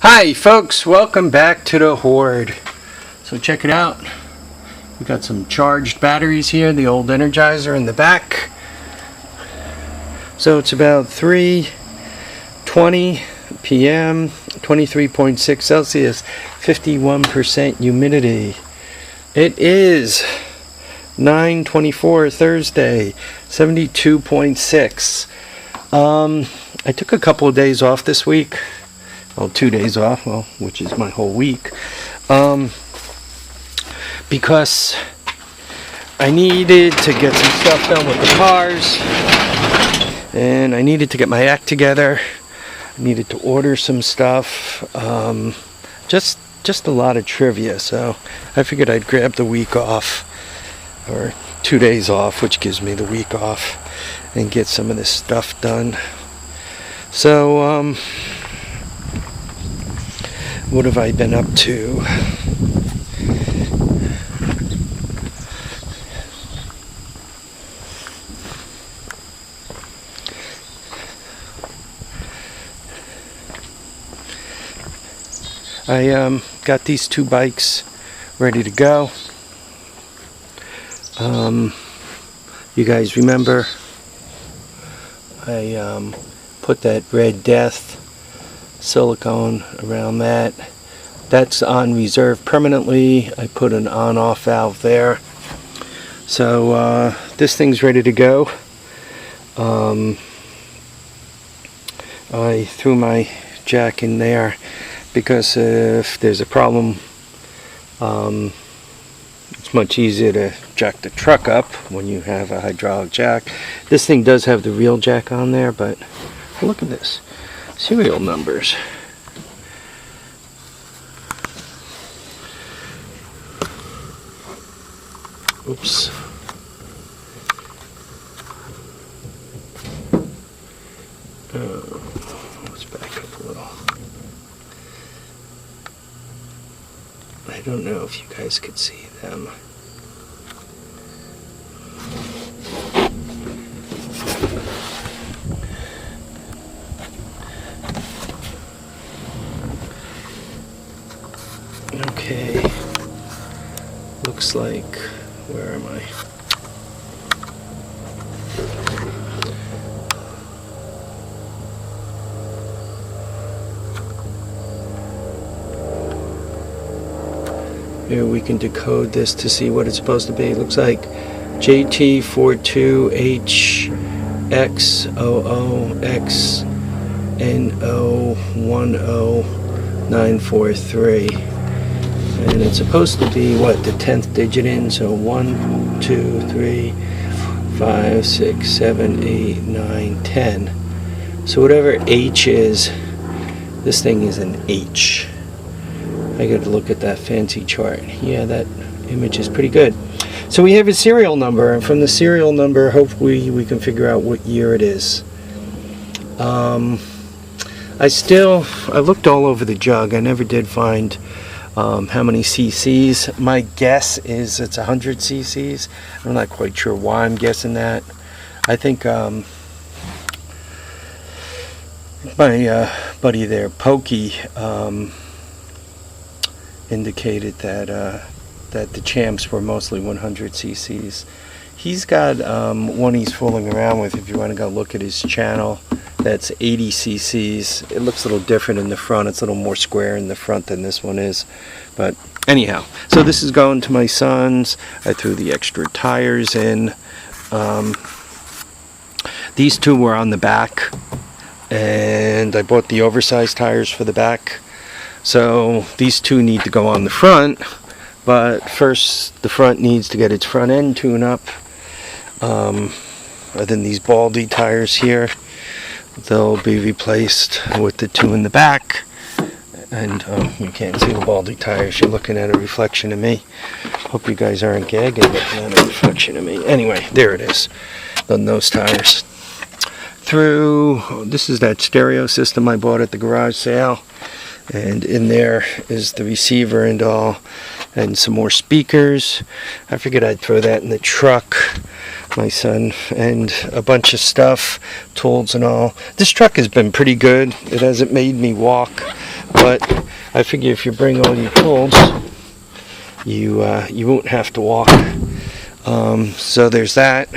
Hi folks, welcome back to the Horde. So check it out. We got some charged batteries here, the old Energizer in the back. So it's about 3:20 p.m., 23.6 Celsius, 51% humidity. It is 9/24 Thursday, 72.6. I took a couple of days off this week. Well, 2 days off, which is my whole week, because I needed to get some stuff done with the cars, and I needed to get my act together. I needed to order some stuff, just a lot of trivia. So I figured I'd grab the week off, or 2 days off, which gives me the week off, and get some of this stuff done. So what have I been up to? I got these two bikes ready to go. You guys remember I put that Red Death silicone around that. That's on reserve permanently. I put an on-off valve there. So this thing's ready to go. I threw my jack in there because if there's a problem, it's much easier to jack the truck up when you have a hydraulic jack. This thing does have the real jack on there, but look at this. Serial numbers. Oops. Let's back up a little. I don't know if you guys could see them. Okay, looks like, where am I? Here we can decode this to see what it's supposed to be. It looks like JT42HXOOXNO10943. And it's supposed to be, what, the 10th digit in, so 1, 2, 3, 5, 6, 7, 8, 9, 10. So whatever H is, this thing is an H. I gotta look at that fancy chart. Yeah, that image is pretty good. So we have a serial number, and from the serial number, hopefully we can figure out what year it is. I looked all over the jug. I never did find how many cc's. My guess is it's 100 cc's. I'm not quite sure why I'm guessing that. I think my buddy there, Pokey, indicated that that the Champs were mostly 100 cc's. He's got one he's fooling around with. If you want to go look at his channel, that's 80 cc's. It looks a little different in the front. It's a little more square in the front than this one is. But anyhow, so this is going to my son's. I threw the extra tires in. These two were on the back, and I bought the oversized tires for the back. So these two need to go on the front, but first the front needs to get its front end tune up. And then these Baldy tires here, they'll be replaced with the two in the back. And you can't see the Baldy tires, you're looking at a reflection of me. Hope you guys aren't gagging looking at a reflection of me. Anyway, there it is, on those tires. This is that stereo system I bought at the garage sale. And in there is the receiver and all, and some more speakers. I figured I'd throw that in the truck, my son, and a bunch of stuff, tools and all. This truck has been pretty good. It hasn't made me walk, but I figure if you bring all your tools, you won't have to walk. So there's that.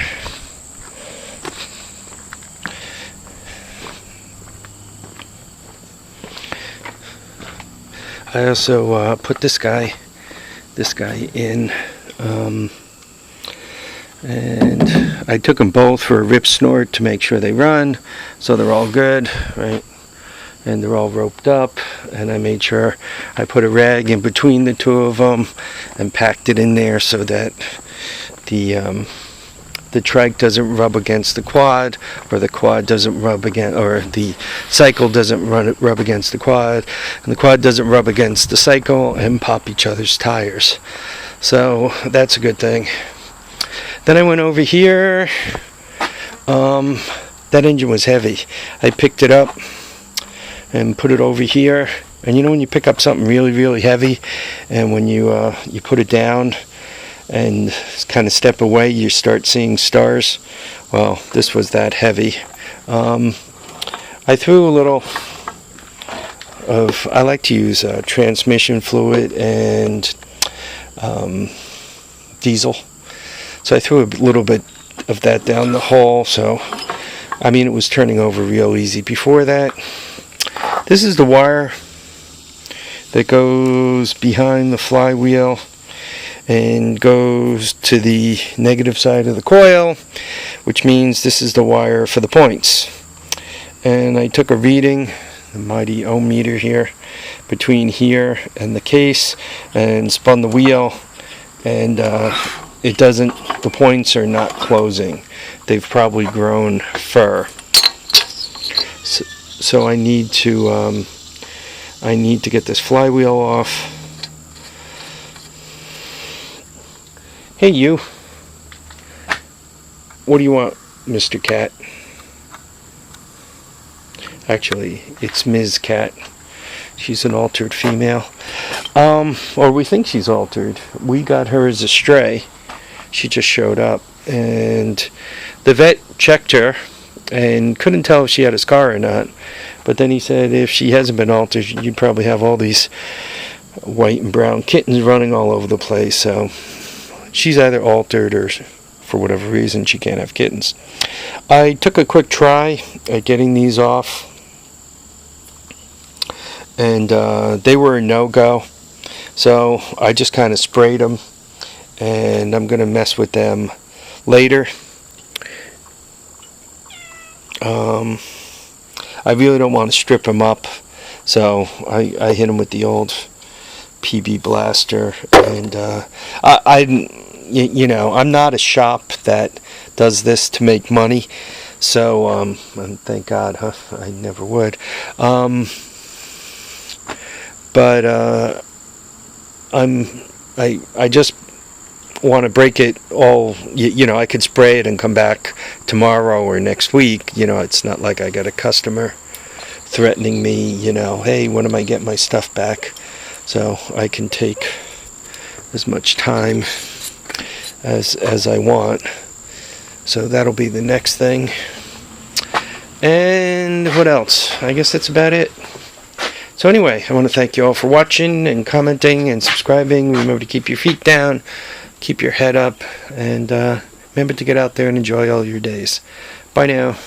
I also put this guy in, and I took them both for a rip snort to make sure they run, so they're all good, right? And they're all roped up, and I made sure I put a rag in between the two of them and packed it in there so that the trike doesn't rub against the quad, or the quad doesn't rub against, or the cycle doesn't rub against the quad, and the quad doesn't rub against the cycle and pop each other's tires. So that's a good thing. Then I went over here. That engine was heavy. I picked it up and put it over here. And you know when you pick up something really, really heavy, and when you put it down and kind of step away, you start seeing stars? Well, this was that heavy. I threw a little of, I like to use transmission fluid and diesel. So I threw a little bit of that down the hole. So, I mean, it was turning over real easy. Before that, this is the wire that goes behind the flywheel and goes to the negative side of the coil, which means this is the wire for the points. And I took a reading, the mighty ohm meter here, between here and the case, and spun the wheel, and it doesn't, the points are not closing. They've probably grown fur. So I need to get this flywheel off. Hey you, what do you want, Mr. Cat? Actually, it's Ms. Cat. She's an altered female. Or we think she's altered. We got her as a stray. She just showed up, and the vet checked her and couldn't tell if she had a scar or not. But then he said if she hasn't been altered, you'd probably have all these white and brown kittens running all over the place. So she's either altered, or for whatever reason she can't have kittens. I took a quick try at getting these off, and they were a no-go. So I just kind of sprayed them, and I'm going to mess with them later. I really don't want to strip them up, so I hit them with the old PB blaster, and you know, I'm not a shop that does this to make money, so and thank God, I never would. But I just want to break it all. You know, I could spray it and come back tomorrow or next week. You know, it's not like I got a customer threatening me, you know, hey, when am I getting my stuff back? So I can take as much time as I want. So that'll be the next thing. And what else? I guess that's about it. So anyway, I want to thank you all for watching and commenting and subscribing. Remember to keep your feet down, keep your head up, and remember to get out there and enjoy all your days. Bye now.